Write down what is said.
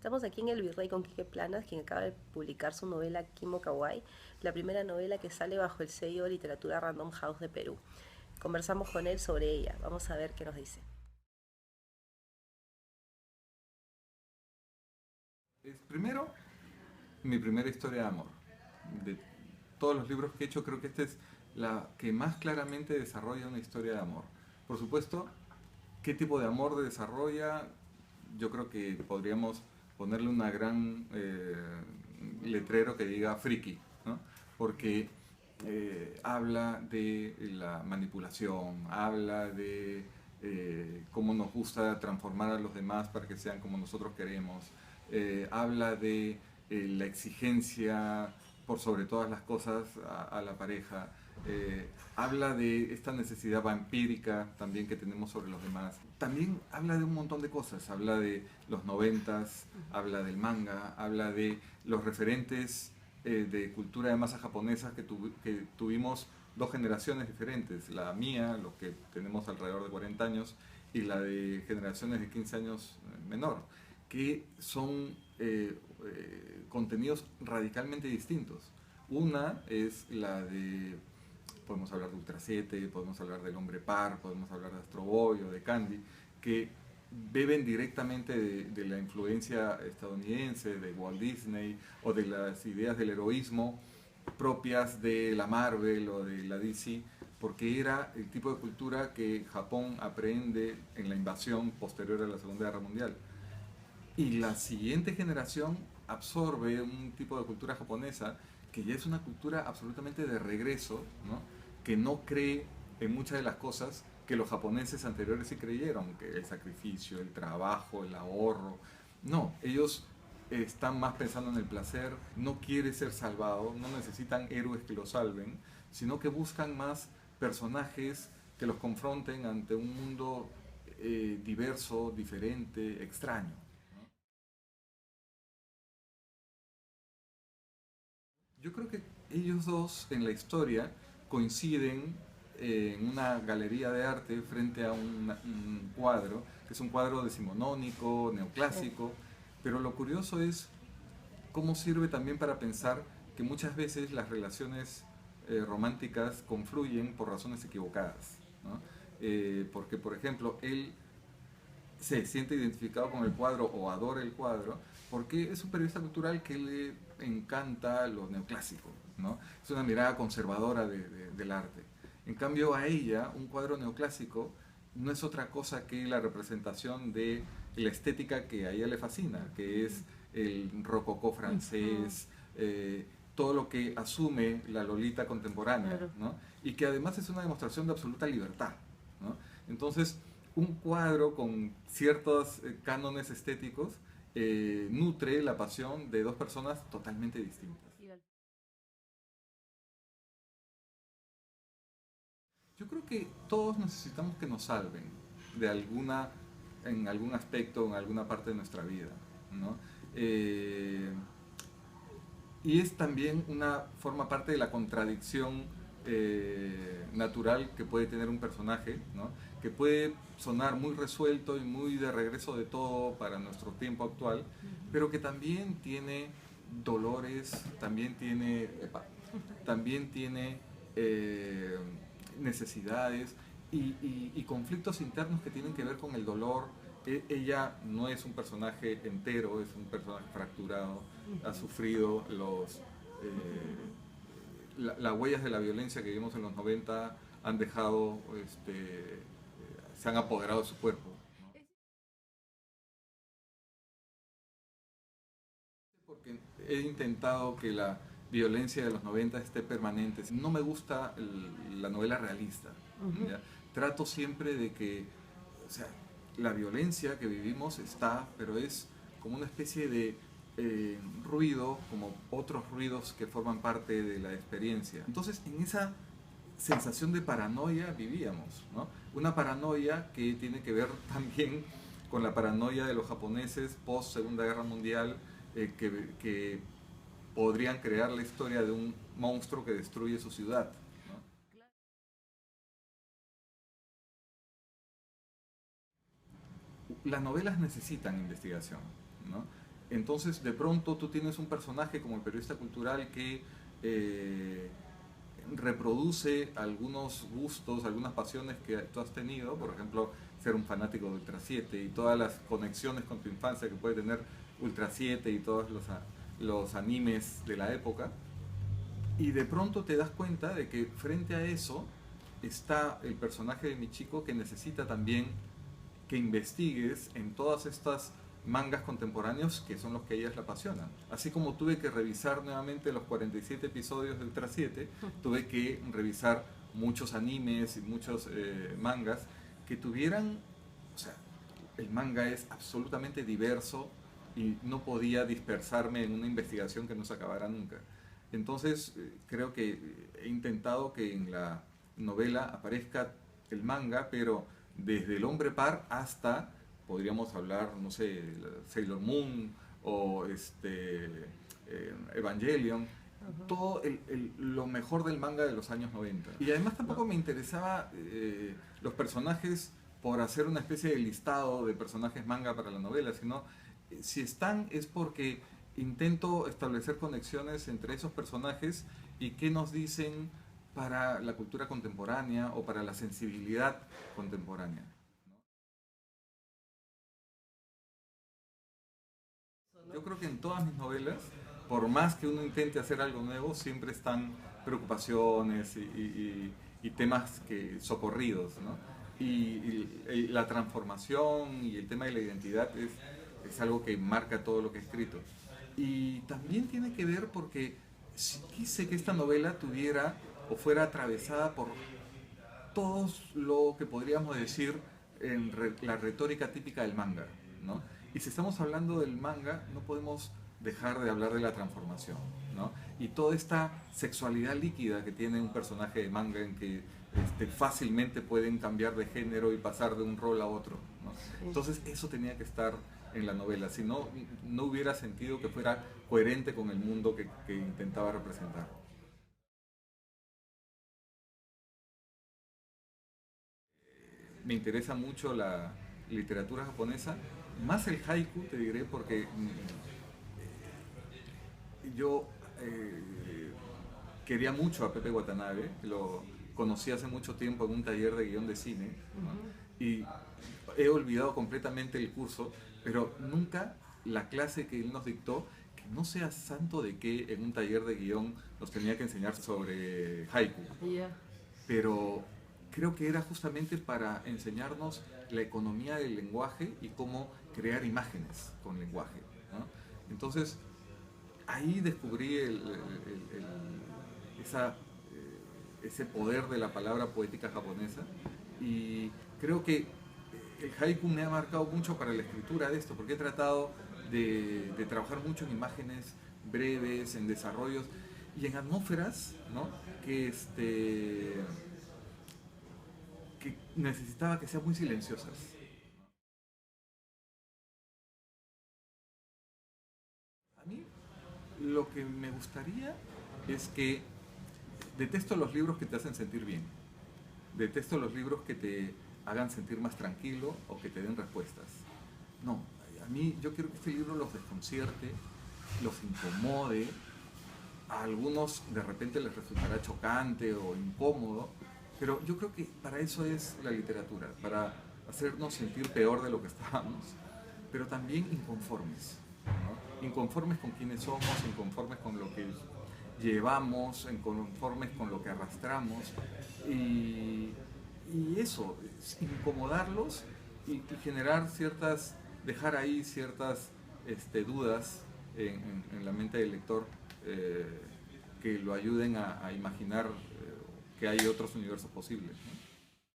Estamos aquí en El Virrey con Quique Planas, quien acaba de publicar su novela Kimo Kawaii, la primera novela que sale bajo el sello de literatura Random House de Perú. Conversamos con él sobre ella. Vamos a ver qué nos dice. Es primero mi primera historia de amor. De todos los libros que he hecho, creo que esta es la que más claramente desarrolla una historia de amor. Por supuesto, ¿qué tipo de amor desarrolla? Yo creo que podríamos ponerle una gran letrero que diga friki, ¿no? Porque habla de la manipulación, habla de cómo nos gusta transformar a los demás para que sean como nosotros queremos, habla de la exigencia por sobre todas las cosas a la pareja, habla de esta necesidad vampírica también que tenemos sobre los demás. También habla de un montón de cosas, habla de los noventas, habla del manga, habla de los referentes de cultura de masa japonesa que tuvimos dos generaciones diferentes, la mía, los que tenemos alrededor de 40 años, y la de generaciones de 15 años menor, que son contenidos radicalmente distintos. Una es la de, podemos hablar de Ultra 7, podemos hablar del Hombre Par, podemos hablar de Astro Boy o de Candy, que beben directamente de la influencia estadounidense, de Walt Disney o de las ideas del heroísmo propias de la Marvel o de la DC, porque era el tipo de cultura que Japón aprende en la invasión posterior a la Segunda Guerra Mundial. Y la siguiente generación absorbe un tipo de cultura japonesa que ya es una cultura absolutamente de regreso, ¿no? Que no cree en muchas de las cosas que los japoneses anteriores sí creyeron, que el sacrificio, el trabajo, el ahorro. No, ellos están más pensando en el placer, no quiere ser salvado, no necesitan héroes que lo salven, sino que buscan más personajes que los confronten ante un mundo diverso, diferente, extraño. Yo creo que ellos dos en la historia coinciden en una galería de arte frente a un cuadro, que es un cuadro decimonónico, Sí. neoclásico, pero lo curioso es cómo sirve también para pensar que muchas veces las relaciones románticas confluyen por razones equivocadas, ¿no? Porque, por ejemplo, él se siente identificado con el cuadro o adora el cuadro, porque es un periodista cultural que le encanta lo neoclásico, ¿no? Es una mirada conservadora del arte. En cambio, a ella, un cuadro neoclásico no es otra cosa que la representación de la estética que a ella le fascina, que es el rococó Ujú. francés, todo lo que asume la Lolita contemporánea, Claro. ¿no? Y que además es una demostración de absoluta libertad, ¿no? Entonces, un cuadro con ciertos cánones estéticos nutre la pasión de dos personas totalmente distintas. Yo creo que todos necesitamos que nos salven de alguna, en algún aspecto, en alguna parte de nuestra vida, ¿no? Eh, y es también forma parte de la contradicción natural que puede tener un personaje, ¿no? Que puede sonar muy resuelto y muy de regreso de todo para nuestro tiempo actual, pero que también tiene dolores, también tiene eh, necesidades y conflictos internos que tienen que ver con el dolor. Ella no es un personaje entero, es un personaje fracturado, ha sufrido las huellas de la violencia que vimos en los 90 han dejado, se han apoderado de su cuerpo, ¿no? Porque he intentado que la violencia de los 90 esté permanente. No me gusta la novela realista, Ujú. ¿ya? Trato siempre de que, o sea, la violencia que vivimos está, pero es como una especie de ruido, como otros ruidos que forman parte de la experiencia. Entonces, en esa sensación de paranoia vivíamos, ¿no? Una paranoia que tiene que ver también con la paranoia de los japoneses post Segunda Guerra Mundial, que podrían crear la historia de un monstruo que destruye su ciudad, ¿no? Las novelas necesitan investigación, ¿no? Entonces, de pronto tú tienes un personaje como el periodista cultural que reproduce algunos gustos, algunas pasiones que tú has tenido, por ejemplo, ser un fanático de Ultra 7 y todas las conexiones con tu infancia que puede tener Ultra 7 y todos los animes de la época, y de pronto te das cuenta de que frente a eso está el personaje de Michiko, que necesita también que investigues en todas estas mangas contemporáneos que son los que a ellas le apasionan. Así como tuve que revisar nuevamente los 47 episodios de Ultra 7, tuve que revisar muchos animes y muchos mangas que tuvieran, o sea, el manga es absolutamente diverso y no podía dispersarme en una investigación que no se acabara nunca. Entonces, creo que he intentado que en la novela aparezca el manga, pero desde el hombre par hasta, podríamos hablar, no sé, Sailor Moon o Evangelion, todo lo mejor del manga de los años 90. Y además tampoco me interesaba los personajes por hacer una especie de listado de personajes manga para la novela, sino si están es porque intento establecer conexiones entre esos personajes y qué nos dicen para la cultura contemporánea o para la sensibilidad contemporánea. Yo creo que en todas mis novelas, por más que uno intente hacer algo nuevo, siempre están preocupaciones y temas socorridos, ¿no? Y la transformación y el tema de la identidad es algo que marca todo lo que he escrito. Y también tiene que ver porque quise que esta novela tuviera o fuera atravesada por todo lo que podríamos decir en la retórica típica del manga, ¿no? Y si estamos hablando del manga, no podemos dejar de hablar de la transformación, ¿no? Y toda esta sexualidad líquida que tiene un personaje de manga en que fácilmente pueden cambiar de género y pasar de un rol a otro, ¿no? Entonces eso tenía que estar en la novela, si no, no hubiera sentido que fuera coherente con el mundo que intentaba representar. Me interesa mucho la literatura japonesa, más el haiku, te diré, porque yo quería mucho a Pepe Watanabe, lo conocí hace mucho tiempo en un taller de guión de cine, ¿no? Y he olvidado completamente el curso, pero nunca la clase que él nos dictó, que no sea santo de que en un taller de guión nos tenía que enseñar sobre haiku. Yeah. Pero creo que era justamente para enseñarnos la economía del lenguaje y cómo crear imágenes con lenguaje, ¿no? Entonces, ahí descubrí ese poder de la palabra poética japonesa y creo que el haiku me ha marcado mucho para la escritura de esto, porque he tratado de trabajar mucho en imágenes breves, en desarrollos y en atmósferas, ¿no? Que necesitaba que sean muy silenciosas. A mí lo que me gustaría es que detesto los libros que te hacen sentir bien, detesto los libros que te hagan sentir más tranquilo o que te den respuestas. No, a mí yo quiero que este libro los desconcierte, los incomode, a algunos de repente les resultará chocante o incómodo, pero yo creo que para eso es la literatura, para hacernos sentir peor de lo que estábamos, pero también inconformes, ¿no? Inconformes con quienes somos, inconformes con lo que llevamos, inconformes con lo que arrastramos y eso, incomodarlos y generar dejar ahí ciertas dudas en la mente del lector que lo ayuden a imaginar que hay otros universos posibles, ¿no?